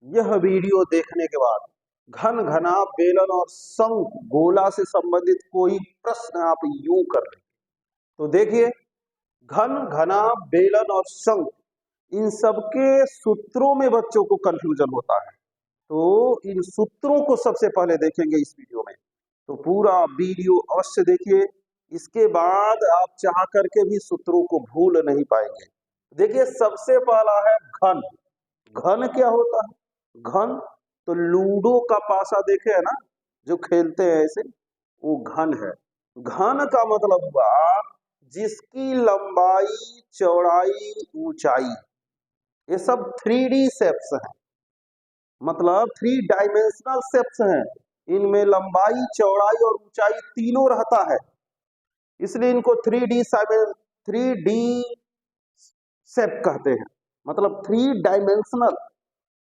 यह वीडियो देखने के बाद घन घना बेलन और शंख गोला से संबंधित कोई प्रश्न आप यूं कर रहे, तो देखिए घन घना बेलन और शंख इन सबके सूत्रों में बच्चों को कंफ्यूजन होता है। तो इन सूत्रों को सबसे पहले देखेंगे इस वीडियो में, तो पूरा वीडियो अवश्य देखिए। इसके बाद आप चाह करके भी सूत्रों को भूल नहीं पाएंगे। देखिए सबसे पहला है घन। घन क्या होता है? घन तो लूडो का पासा देखे है ना, जो खेलते हैं ऐसे, वो घन है। घन का मतलब हुआ जिसकी लंबाई चौड़ाई ऊंचाई ये सब 3D शेप्स हैं, मतलब 3 डायमेंशनल शेप्स हैं। इनमें लंबाई चौड़ाई और ऊंचाई तीनों रहता है, इसलिए इनको 3D शेप कहते हैं, मतलब 3 डायमेंशनल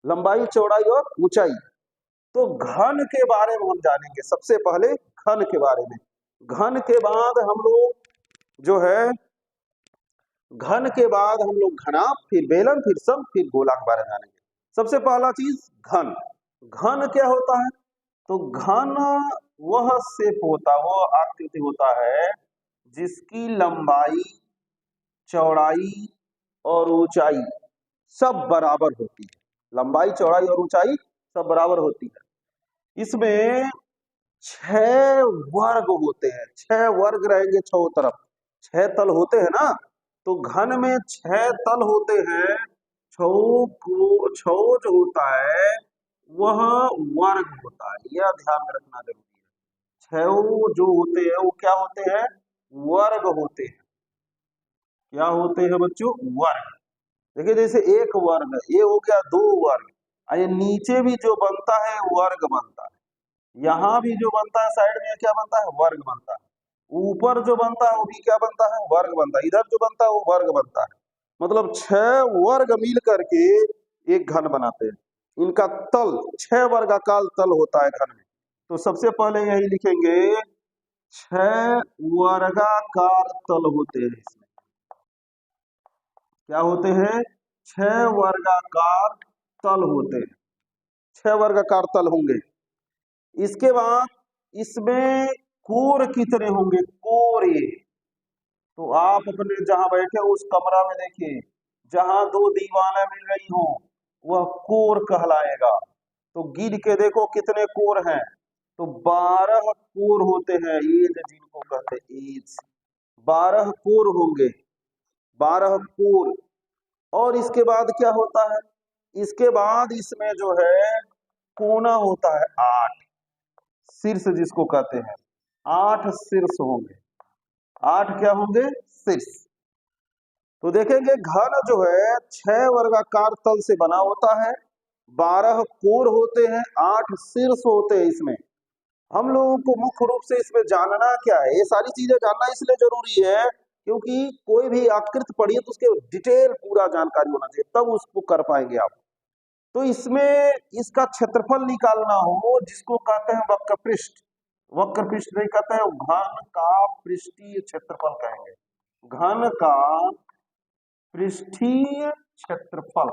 लंबाई चौड़ाई और ऊंचाई। तो घन के बारे में हम जानेंगे सबसे पहले, घन के बारे में। घन के बाद हम लोग जो है, घन के बाद हम लोग घना, फिर बेलन, फिर सम, फिर गोला के बारे में जानेंगे। सबसे पहला चीज घन। घन क्या होता है? तो घन वह शेप होता, वह आकृति होता है जिसकी लंबाई चौड़ाई और ऊंचाई सब बराबर होती है। लंबाई चौड़ाई और ऊंचाई सब बराबर होती है। इसमें 6 वर्ग होते हैं, 6 वर्ग रहेंगे, 6 तरफ 6 तल होते हैं ना। तो घन में 6 तल होते हैं। 6 जो होता है वह वर्ग होता है, यह ध्यान में रखना जरूरी है। 6 जो होते हैं वो क्या होते हैं? वर्ग होते हैं। क्या होते हैं बच्चों? वर्ग। देखिए जैसे एक वर्ग ये हो गया, 2 वर्ग, ये नीचे भी जो बनता है वर्ग बनता है। यहाँ भी जो बनता है साइड में क्या बनता है? वर्ग बनता है। ऊपर जो बनता है वो भी क्या बनता है? वर्ग बनता है। इधर जो बनता है वो वर्ग बनता है। मतलब 6 वर्ग मिल करके एक घन बनाते हैं। इनका तल 6 वर्गाकार तल होता है घन में। तो सबसे पहले यही लिखेंगे, 6 वर्गाकार तल होते हैं इसमें। क्या होते हैं? 6 वर्गाकार तल होते हैं। 6 वर्गाकार तल होंगे। इसके बाद इसमें कोर कितने होंगे? कोरे तो आप अपने जहां बैठे उस कमरा में देखिए, जहां 2 दीवारें मिल रही हो वह कोर कहलाएगा। तो गिन के देखो कितने कोर हैं। तो 12 कोर होते हैं, एज जिनको कहते हैं, एज 12 कोर होंगे, 12 कोर। और इसके बाद क्या होता है? इसके बाद इसमें जो है कोना होता है 8, शीर्ष जिसको कहते हैं, 8 शीर्ष होंगे। 8 क्या होंगे? शीर्ष। तो देखेंगे घन जो है 6 वर्गाकार तल से बना होता है, 12 कोर होते हैं, 8 शीर्ष होते हैं। इसमें हम लोगों को मुख्य रूप से इसमें जानना क्या है, ये सारी चीजें जानना इसलिए जरूरी है क्योंकि कोई भी आकृति पढ़िए तो उसके डिटेल पूरा जानकारी होना चाहिए, तब उसको कर पाएंगे आप। तो इसमें इसका क्षेत्रफल निकालना हो, जिसको कहते हैं वक्र पृष्ठ। वक्र पृष्ठ नहीं कहते हैं, घन का पृष्ठीय क्षेत्रफल कहेंगे। घन का पृष्ठीय क्षेत्रफल।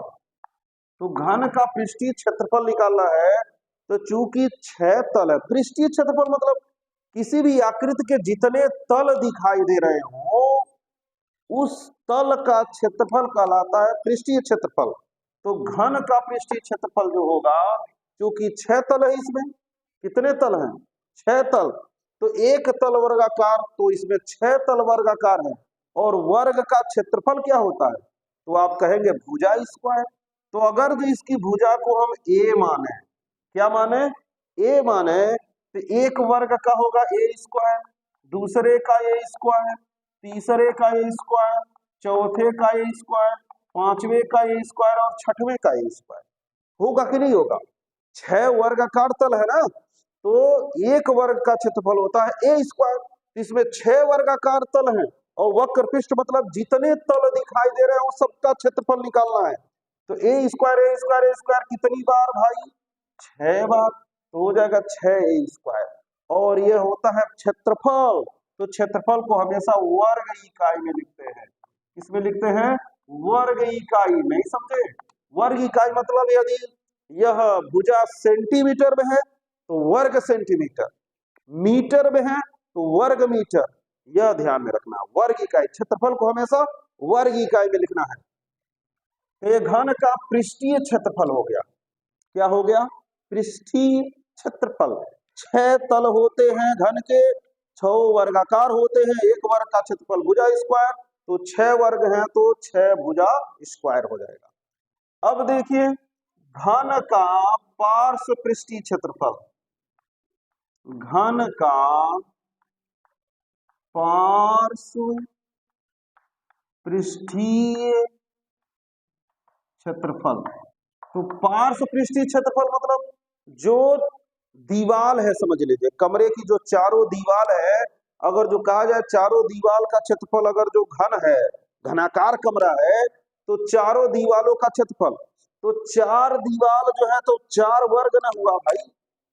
तो घन का पृष्ठीय क्षेत्रफल निकालना है। तो चूंकि 6 तल है, पृष्ठीय क्षेत्रफल मतलब किसी भी आकृति के जितने तल दिखाई दे रहे हो उस तल का क्षेत्रफल कहलाता है पृष्ठीय क्षेत्रफल। तो घन का पृष्ठीय क्षेत्रफल जो होगा, क्योंकि 6 तल है इसमें, कितने तल हैं? 6 तल। तो एक तल वर्गाकार, तो इसमें 6 तल वर्गाकार है। और वर्ग का क्षेत्रफल क्या होता है? तो आप कहेंगे भुजा स्क्वायर। तो अगर जो इसकी भुजा को हम ए माने, क्या माने? ए माने, तो एक वर्ग का होगा ए स्क्वायर, दूसरे का ए स्क्वायर, तीसरे का ए स्क्वायर, चौथे का ए स्क्वायर, पांचवे का ए स्क्वायर और छठवें का ए स्क्वायर। होगा कि नहीं होगा? 6 वर्गाकार तल है ना, तो एक वर्ग का क्षेत्रफल होता है ए स्क्वायर। इसमें 6 वर्गाकार तल हैं और वक्र पृष्ठ मतलब जितने तल दिखाई दे रहे हैं वो सबका क्षेत्रफल निकालना है। तो ए स्क्वायर कितनी बार भाई? 6 बार। तो हो जाएगा 6 ए स्क्वायर। और ये होता है क्षेत्रफल। तो क्षेत्रफल को हमेशा वर्ग इकाई में लिखते हैं। किसमें लिखते हैं? वर्ग इकाई। नहीं समझे? वर्ग इकाई मतलब यदि यह भुजा सेंटीमीटर में है तो वर्ग सेंटीमीटर, मीटर में है तो वर्ग मीटर, यह ध्यान में रखना। वर्ग इकाई, क्षेत्रफल को हमेशा वर्ग इकाई में लिखना है। तो ये घन का पृष्ठीय क्षेत्रफल हो गया। क्या हो गया? पृष्ठीय क्षेत्रफल। 6 तल होते हैं घन के, 6 वर्गाकार होते हैं, एक वर्ग का क्षेत्रफल भुजा स्क्वायर, तो 6 वर्ग हैं तो 6 भुजा स्क्वायर हो जाएगा। अब देखिए घन का पार्श्व पृष्ठीय क्षेत्रफल, घन का पार्श्व पृष्ठीय क्षेत्रफल। तो पार्श्व पृष्ठीय क्षेत्रफल मतलब जो दीवाल है, समझ लीजिए कमरे की जो चारों दीवाल है, अगर जो कहा जाए चारों दीवाल का क्षेत्रफल, अगर जो घन है, घनाकार कमरा है, तो चारों दीवालों का क्षेत्रफल, तो 4 दीवाल जो है तो 4 वर्ग ना हुआ भाई,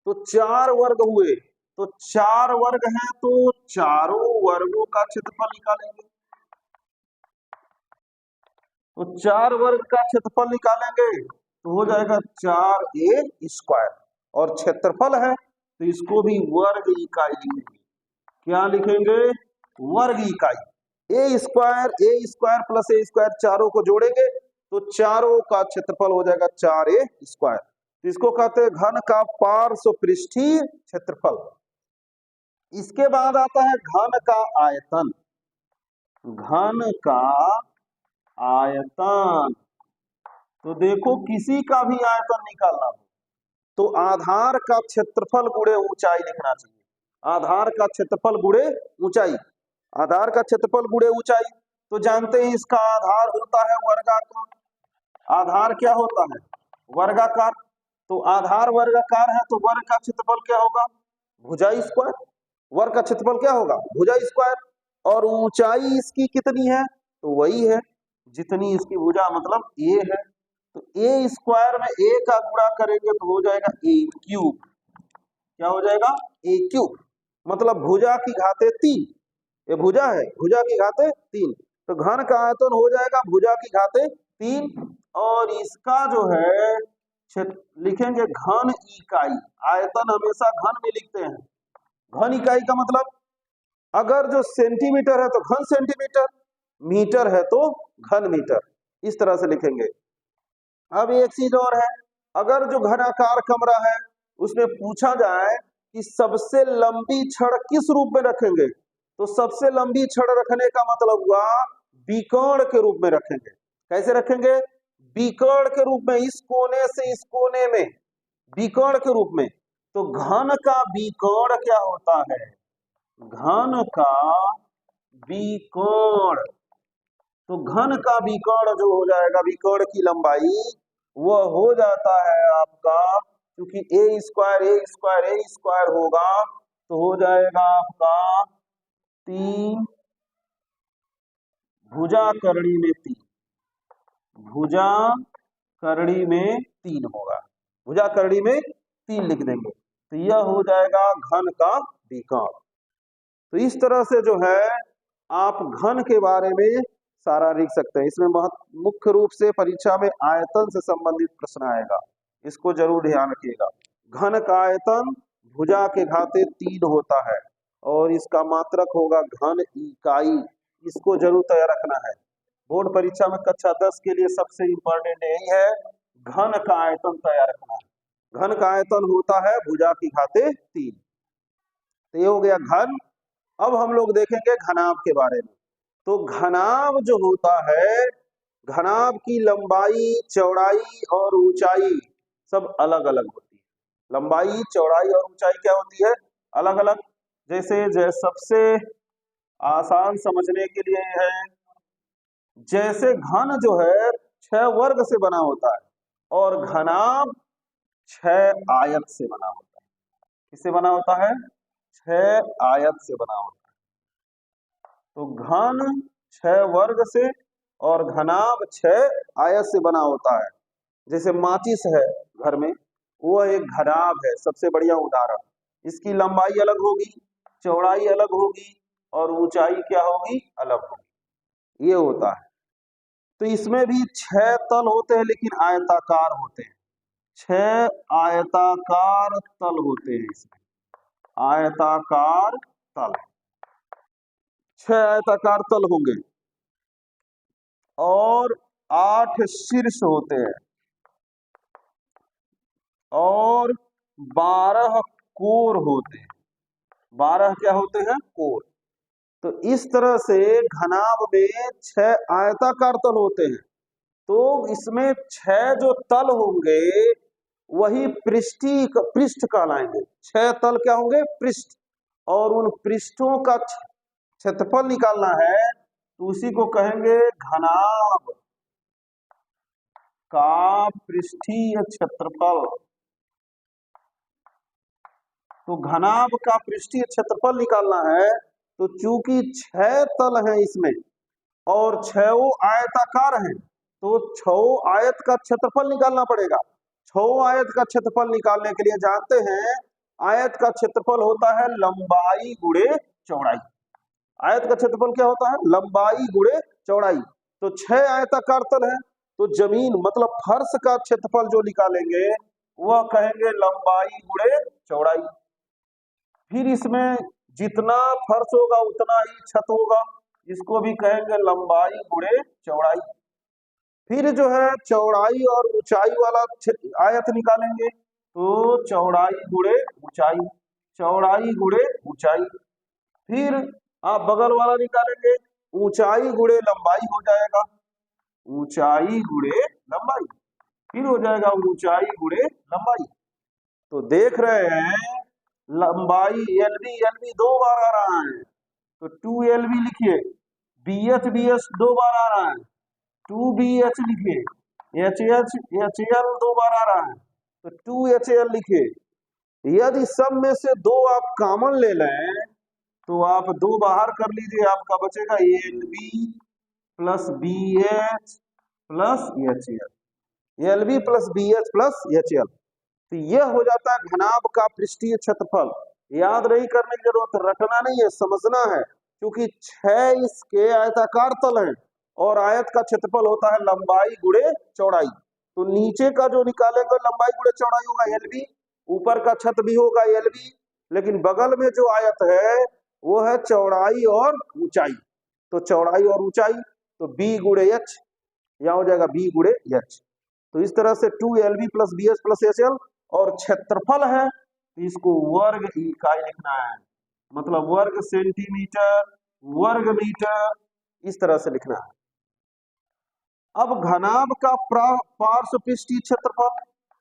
तो 4 वर्ग हुए, तो 4 वर्ग हैं तो चारों वर्गों का क्षेत्रफल निकालेंगे। तो 4 वर्ग का क्षेत्रफल निकालेंगे तो हो जाएगा 4a स्क्वायर, और क्षेत्रफल है तो इसको भी वर्ग इकाई लिखेंगे। क्या लिखेंगे? वर्ग इकाई। ए स्क्वायर प्लस ए स्क्वायर, चारों को जोड़ेंगे तो चारों का क्षेत्रफल हो जाएगा 4a स्क्वायर। तो इसको कहते हैं घन का पार्श्व पृष्ठीय क्षेत्रफल। इसके बाद आता है घन का आयतन। घन का आयतन, तो देखो किसी का भी आयतन निकालना हो तो आधार का क्षेत्रफल गुणे ऊंचाई लिखना चाहिए। आधार का क्षेत्रफल गुणे ऊंचाई, आधार का क्षेत्रफल गुणे ऊंचाई, तो जानते हैं इसका आधार होता है वर्गाकार। आधार क्या होता है? वर्गाकार। तो आधार वर्गाकार है तो वर्ग का क्षेत्रफल क्या होगा? भुजा स्क्वायर। वर्ग का क्षेत्रफल क्या होगा? भुजा स्क्वायर। और ऊंचाई इसकी कितनी है? तो वही है जितनी इसकी भुजा, मतलब ए है। तो ए स्क्वायर में ए का गुणा करेंगे तो हो जाएगा ए क्यूब। क्या हो जाएगा? ए क्यूब। मतलब भुजा की घाते 3, ये भुजा है, भुजा की घाते 3, तो घन का आयतन हो जाएगा भुजा की घाते 3। और इसका जो है लिखेंगे घन इकाई। आयतन हमेशा घन में लिखते हैं। घन इकाई का मतलब अगर जो सेंटीमीटर है तो घन सेंटीमीटर, मीटर है तो घन मीटर, इस तरह से लिखेंगे। अब एक चीज और है, अगर जो घनाकार कमरा है उसमें पूछा जाए कि सबसे लंबी छड़ किस रूप में रखेंगे, तो सबसे लंबी छड़ रखने का मतलब हुआ विकर्ण के रूप में रखेंगे। कैसे रखेंगे? विकर्ण के रूप में, इस कोने से इस कोने में, विकर्ण के रूप में। तो घन का विकर्ण क्या होता है? घन का विकर्ण, तो घन का विकर्ण जो हो जाएगा, विकर्ण की लंबाई वह हो जाता है आपका, क्योंकि ए स्क्वायर होगा तो हो जाएगा आपका 3 भुजा करड़ी में 3, भुजा करड़ी में 3 होगा, भुजा करड़ी में 3 लिख देंगे तो यह हो जाएगा घन का विकर्ण। तो इस तरह से जो है आप घन के बारे में सारा लिख सकते हैं। इसमें मुख्य रूप से परीक्षा में आयतन से संबंधित प्रश्न आएगा, इसको जरूर ध्यान रखिएगा। घन का आयतन भुजा के घाते 3 होता है और इसका मात्रक होगा घन इकाई, इसको जरूर तैयार रखना है। बोर्ड परीक्षा में कक्षा 10 के लिए सबसे इंपॉर्टेंट यही है, घन का आयतन तैयार रखना है। घन का आयतन होता है भुजा की घाते 3। तो ये हो गया घन। अब हम लोग देखेंगे घनाभ के बारे में। तो घनाभ जो होता है, घनाभ की लंबाई, चौड़ाई और ऊंचाई सब अलग अलग होती है। लंबाई, चौड़ाई और ऊंचाई क्या होती है? अलग अलग। जैसे सबसे आसान समझने के लिए है, जैसे घन जो है 6 वर्ग से बना होता है और घनाभ 6 आयत से बना होता है। किससे बना होता है? 6 आयत से बना होता है। तो घन 6 वर्ग से और घनाभ 6 आयत से बना होता है। जैसे माचिस है घर में, वो एक घनाभ है, सबसे बढ़िया उदाहरण। इसकी लंबाई अलग होगी, चौड़ाई अलग होगी और ऊंचाई क्या होगी? अलग होगी। ये होता है। तो इसमें भी 6 तल होते हैं लेकिन आयताकार होते हैं। 6 आयताकार तल होते हैं इसमें, आयताकार तल, 6 आयताकार तल होंगे और 8 शीर्ष होते हैं और 12 कोर होते हैं। 12 क्या होते हैं? कोर। तो इस तरह से घनाभ में 6 आयताकार तल होते हैं। तो इसमें 6 जो तल होंगे वही पृष्ठ कहलाएंगे। 6 तल क्या होंगे? पृष्ठ। और उन पृष्ठों का क्षेत्रफल निकालना है तो उसी को कहेंगे घनाभ का पृष्ठीय क्षेत्रफल। तो घनाभ का पृष्ठीय क्षेत्रफल निकालना है तो चूंकि 6 तल हैं इसमें और 6 आयताकार हैं तो 6 आयत का क्षेत्रफल निकालना पड़ेगा। 6 आयत का क्षेत्रफल निकालने के लिए जानते हैं आयत का क्षेत्रफल होता है लंबाई गुणे चौड़ाई। आयत का क्षेत्रफल क्या होता है? लंबाई गुणे चौड़ाई। तो 6 आयताकार तल है तो जमीन मतलब फर्श का क्षेत्रफल जो निकालेंगे वह कहेंगे लंबाई गुणे चौड़ाई। फिर इसमें जितना फर्श होगा उतना ही छत होगा, इसको भी कहेंगे लंबाई गुणे चौड़ाई। फिर जो है चौड़ाई और ऊंचाई वाला आयत निकालेंगे तो चौड़ाई गुणे ऊंचाई, चौड़ाई गुणे ऊंचाई। फिर आप बगल वाला निकालेंगे, ऊंचाई गुणे लंबाई हो जाएगा, ऊंचाई गुणे लंबाई। फिर हो जाएगा ऊंचाई गुणे लंबाई। तो देख रहे हैं लंबाई एलबी एलबी 2 बार आ रहा है तो 2LB लिखिए, BH BH 2 बार आ रहा है 2BH लिखिए, HH HL 2 बार आ रहा है तो 2HL लिखिए। यदि सब में से 2 आप कॉमन ले लें तो आप 2 बाहर कर लीजिए, आपका बचेगा LB plus BH plus HL, LB plus BH plus HL। तो यह हो जाता है घनाभ का पृष्ठीय क्षेत्रफल। याद नहीं करने की जरूरत, रटना नहीं है, समझना है, क्योंकि 6 इसके आयताकार तल हैं और आयत का क्षेत्रफल होता है लंबाई गुणे चौड़ाई। तो नीचे का जो निकालेंगे लंबाई गुणे चौड़ाई होगा LB, ऊपर का छत भी होगा LB, लेकिन बगल में जो आयत है वो है चौड़ाई और ऊंचाई। तो चौड़ाई और ऊंचाई तो B गुणे H, यहां हो जाएगा B गुणे H। तो इस तरह से 2LB plus BH plus HL और क्षेत्रफल है तो इसको वर्ग इकाई लिखना है, मतलब वर्ग सेंटीमीटर, वर्ग मीटर, इस तरह से लिखना है। अब घनाभ का पार्श्व पृष्ठीय क्षेत्रफल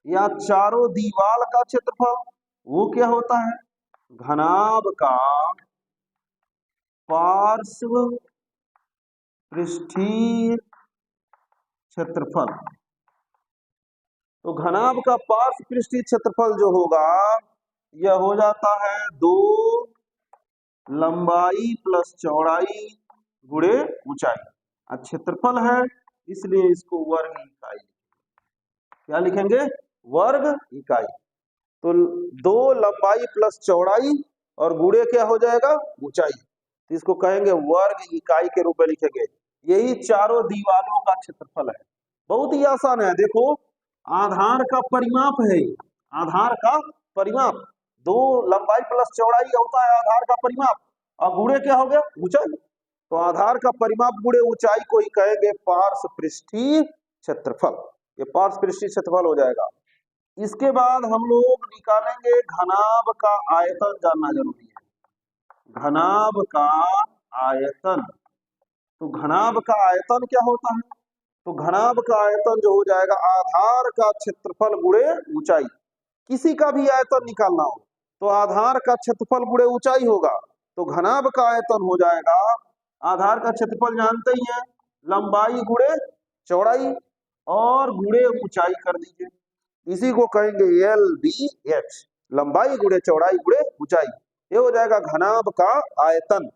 या चारों दीवार का क्षेत्रफल वो क्या होता है? घनाभ का पार्श्व पृष्ठीय क्षेत्रफल। तो घनाभ का पार्श्व पृष्ठीय क्षेत्रफल जो होगा यह हो जाता है 2 लंबाई प्लस चौड़ाई गुणे ऊंचाई। क्षेत्रफल है इसलिए इसको वर्ग इकाई, क्या लिखेंगे? वर्ग इकाई। तो 2 लंबाई प्लस चौड़ाई और गुणे क्या हो जाएगा? ऊंचाई। तो इसको कहेंगे वर्ग इकाई के रूप में लिखेंगे। यही चारों दीवारों का क्षेत्रफल है। बहुत ही आसान है। देखो आधार का परिमाप है, आधार का परिमाप 2 लंबाई प्लस चौड़ाई होता है आधार का परिमाप, और गुणे क्या हो गया? ऊंचाई। तो आधार का परिमाप गुणे ऊंचाई को ही कहेंगे पार्श्व पृष्ठीय क्षेत्रफल। ये पार्श्व पृष्ठीय क्षेत्रफल हो जाएगा। इसके बाद हम लोग निकालेंगे घनाभ का आयतन, जानना जरूरी है। घनाभ का आयतन, तो घनाभ का आयतन क्या होता है? तो घनाभ का आयतन जो हो जाएगा आधार का क्षेत्रफल गुणे ऊंचाई। किसी का भी आयतन निकालना हो तो आधार का क्षेत्रफल गुणे ऊंचाई होगा। तो घनाभ का आयतन हो जाएगा, आधार का क्षेत्रफल जानते ही है, लंबाई गुणे चौड़ाई और गुणे ऊंचाई कर दीजिए, इसी को कहेंगे LBH, लंबाई गुणे चौड़ाई गुणे ऊंचाई। ये हो जाएगा घनाभ का आयतन।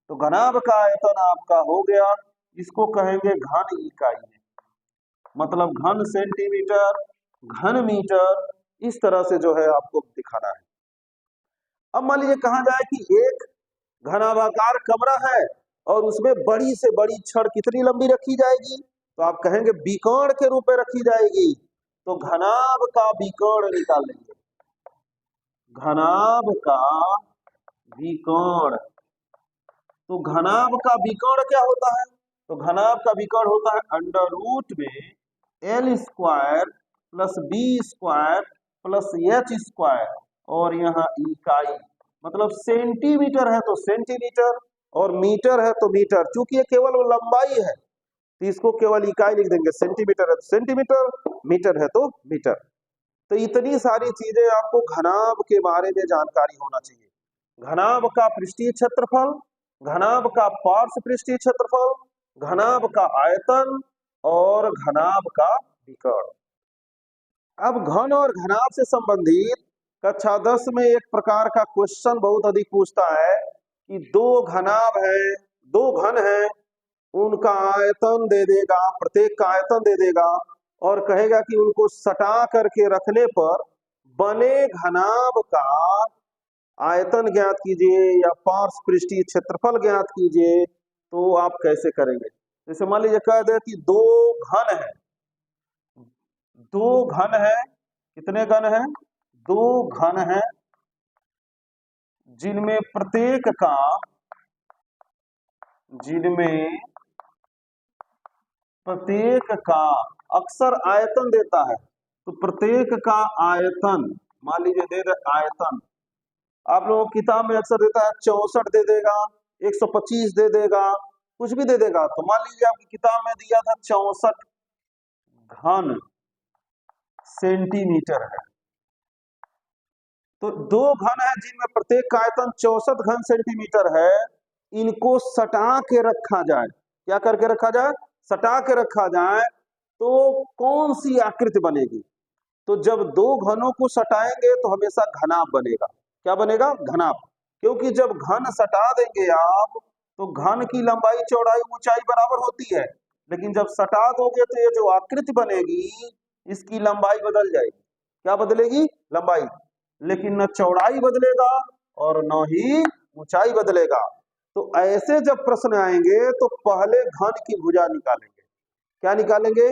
तो घनाभ का आयतन आपका हो गया, इसको कहेंगे घन इकाई, मतलब घन सेंटीमीटर, घन मीटर, इस तरह से जो है आपको दिखाना है। अब मान लीजिए कहा जाए कि एक घनाभाकार कमरा है और उसमें बड़ी से बड़ी छड़ कितनी लंबी रखी जाएगी? तो आप कहेंगे विकर्ण के रूप में रखी जाएगी। तो घनाभ का विकर्ण निकाल लेंगे। घनाभ का विकर्ण, तो घनाभ का विकर्ण क्या होता है? तो घनाभ का विकर्ण होता है अंडर रूट में L square plus B square plus H square और यहाँ इकाई, मतलब सेंटीमीटर है तो सेंटीमीटर और मीटर है तो मीटर। चूंकि ये केवल लंबाई है तो इसको केवल इकाई लिख देंगे, सेंटीमीटर है तो सेंटीमीटर, मीटर है तो मीटर। तो इतनी सारी चीजें आपको घनाभ के बारे में जानकारी होना चाहिए। घनाभ का पृष्ठीय क्षेत्रफल, घनाभ का पार्श्व पृष्ठीय क्षेत्रफल, घनाभ का आयतन और घनाभ का विकर्ण। अब घन और घनाभ से संबंधित कक्षा 10 में एक प्रकार का क्वेश्चन बहुत अधिक पूछता है कि दो घनाभ है, दो घन है, उनका आयतन दे देगा, प्रत्येक का आयतन दे देगा और कहेगा कि उनको सटा करके रखने पर बने घनाभ का आयतन ज्ञात कीजिए या पार्श्व पृष्ठीय क्षेत्रफल ज्ञात कीजिए। तो आप कैसे करेंगे? जैसे मान लीजिए कह दे कि दो घन है, दो घन है, कितने घन है? दो घन है जिनमें प्रत्येक का, जिनमें प्रत्येक का अक्सर आयतन देता है, तो प्रत्येक का आयतन मान लीजिए दे दे आयतन, आप लोगों की किताब में अक्सर देता है 64 दे देगा, 125 दे देगा, कुछ भी दे देगा। तो मान लीजिए आपकी किताब में दिया था 64 घन सेंटीमीटर है, तो दो घन है जिनमें प्रत्येक का आयतन 64 घन सेंटीमीटर है, इनको सटा के रखा जाए। क्या करके रखा जाए? सटा के रखा जाए तो कौन सी आकृति बनेगी? तो जब दो घनों को सटाएंगे तो हमेशा घनाभ बनेगा। क्या बनेगा? घनाभ। क्योंकि जब घन सटा देंगे आप तो घन की लंबाई चौड़ाई ऊंचाई बराबर होती है, लेकिन जब सटा दोगे तो ये जो आकृति बनेगी इसकी लंबाई बदल जाएगी। क्या बदलेगी? लंबाई, लेकिन न चौड़ाई बदलेगा और न ही ऊंचाई बदलेगा। तो ऐसे जब प्रश्न आएंगे तो पहले घन की भुजा निकालेंगे। क्या निकालेंगे?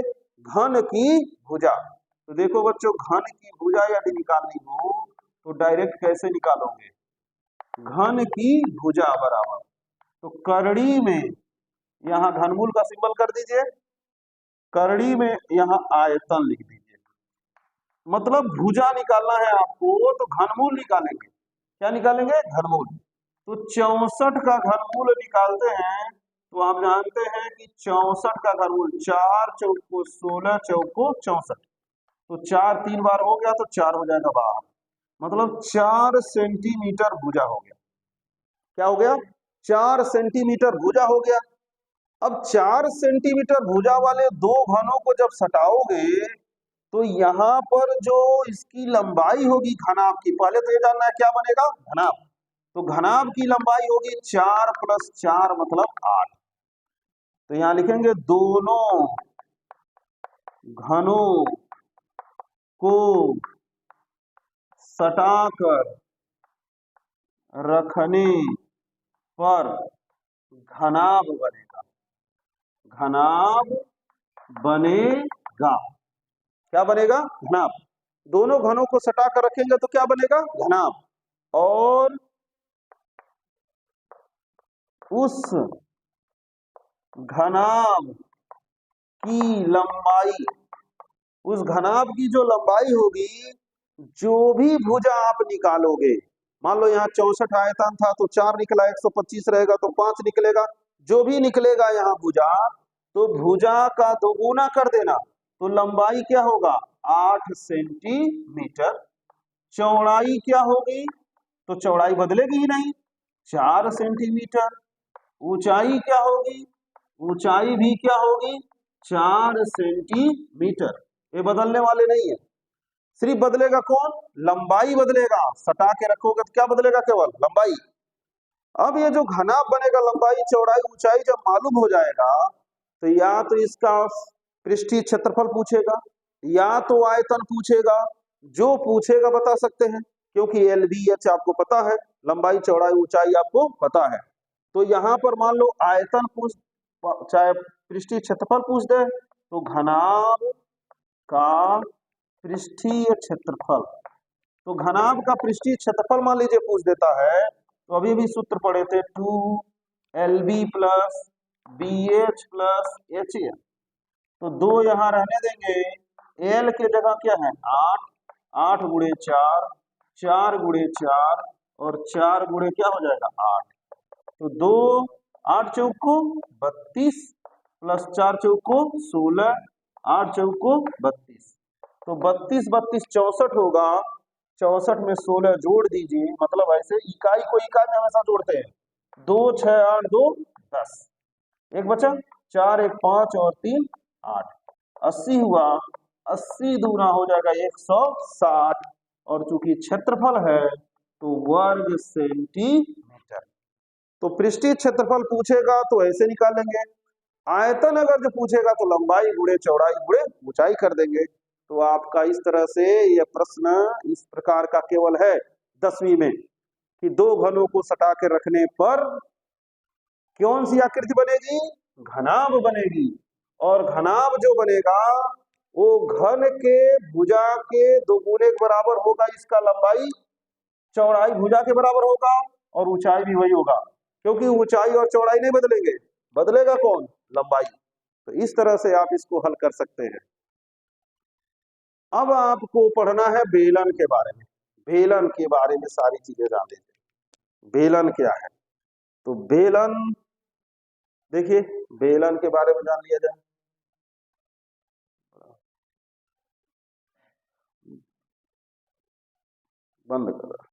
घन की भुजा। तो देखो बच्चों, घन की भुजा यदि निकालनी हो तो डायरेक्ट कैसे निकालोगे? घन की भुजा बराबर, तो करड़ी में यहाँ घनमूल का सिंबल कर दीजिए, करड़ी में यहाँ आयतन लिख दीजिए। मतलब भुजा निकालना है आपको तो घनमूल निकालेंगे। क्या निकालेंगे? घनमूल। तो 64 का घनमूल निकालते हैं तो आप जानते हैं कि 64 का घनमूल 4 चौको 16 चौको 64, तो 4 3 बार हो गया तो 4 हो जाएगा बाहर, मतलब 4 सेंटीमीटर भुजा हो गया। क्या हो गया? 4 सेंटीमीटर भुजा हो गया। अब 4 सेंटीमीटर भुजा वाले दो घनों को जब सटाओगे तो यहाँ पर जो इसकी लंबाई होगी घनाभ की, पहले तो ये जानना है क्या बनेगा? घनाभ। तो घनाभ की लंबाई होगी 4 + 4 मतलब 8। तो यहाँ लिखेंगे दोनों घनों को सटाकर रखने पर घनाभ बनेगा। घनाभ बनेगा। क्या बनेगा? घनाभ। दोनों घनों को सटा कर रखेंगे तो क्या बनेगा? घनाभ। और उस घनाभ की लंबाई, उस घनाभ की जो लंबाई होगी, जो भी भुजा आप निकालोगे, मान लो यहाँ 64 आयतन था तो 4 निकला, 125 रहेगा तो 5 निकलेगा, जो भी निकलेगा यहाँ भुजा, तो भुजा का दोगुना कर देना, तो लंबाई क्या होगा? 8 सेंटीमीटर। चौड़ाई क्या होगी? तो चौड़ाई बदलेगी ही नहीं, 4 सेंटीमीटर। ऊंचाई क्या होगी? ऊंचाई भी क्या होगी? 4 सेंटीमीटर। ये बदलने वाले नहीं है। सिर्फ बदलेगा कौन? लंबाई बदलेगा। सटा के रखोगे तो क्या बदलेगा? केवल लंबाई। अब ये जो घनाभ बनेगा, लंबाई चौड़ाई ऊंचाई जब मालूम हो जाएगा तो या तो इसका पृष्ठीय क्षेत्रफल पूछेगा या तो आयतन पूछेगा। जो पूछेगा बता सकते हैं क्योंकि एल बी एच आपको पता है, लंबाई चौड़ाई ऊंचाई आपको पता है। तो यहाँ पर मान लो आयतन पूछ चाहे पृष्ठीय क्षेत्रफल पूछ दे तो घनाभ का पृष्ठीय क्षेत्रफल। तो घनाभ का पृष्ठीय क्षेत्रफल मान लीजिए पूछ देता है, तो अभी भी सूत्र पढ़े थे 2LB plus BH plus HA। तो 2 यहाँ रहने देंगे, एल के जगह क्या है 8, 8 गुणे 4, 4 गुणे 4 और 4 गुणे क्या हो जाएगा 8। तो 2 8 चौको 32 प्लस 4 चौको 16, 8 चौको 32। तो 32 32 64 होगा, 64 में 16 जोड़ दीजिए, मतलब ऐसे इकाई को इकाई में हमेशा जोड़ते हैं। 2 6 8 2 10, एक बचा 4 1 5 और 3 8, 80 हुआ, 80 दूना हो जाएगा 160, और चूंकि क्षेत्रफल है तो वर्ग सेंटीमीटर। तो पृष्ठीय क्षेत्रफल पूछेगा तो ऐसे निकालेंगे, आयतन अगर जो पूछेगा तो लंबाई गुणे चौड़ाई गुणे ऊंचाई कर देंगे। तो आपका इस तरह से यह प्रश्न इस प्रकार का केवल है 10वीं में, कि दो घनों को सटा के रखने पर कौन सी आकृति बनेगी, घनाभ बनेगी। और घनाभ जो बनेगा वो घन के भुजा के दोगुने के बराबर होगा, इसका लंबाई चौड़ाई भुजा के बराबर होगा और ऊंचाई भी वही होगा, क्योंकि ऊंचाई और चौड़ाई नहीं बदलेंगे, बदलेगा कौन, लंबाई। तो इस तरह से आप इसको हल कर सकते हैं। अब आपको पढ़ना है बेलन के बारे में। बेलन के बारे में सारी चीजें जान लीजिए, बेलन क्या है। तो बेलन देखिए, बेलन के बारे में जान लिया जाए। बंद करो।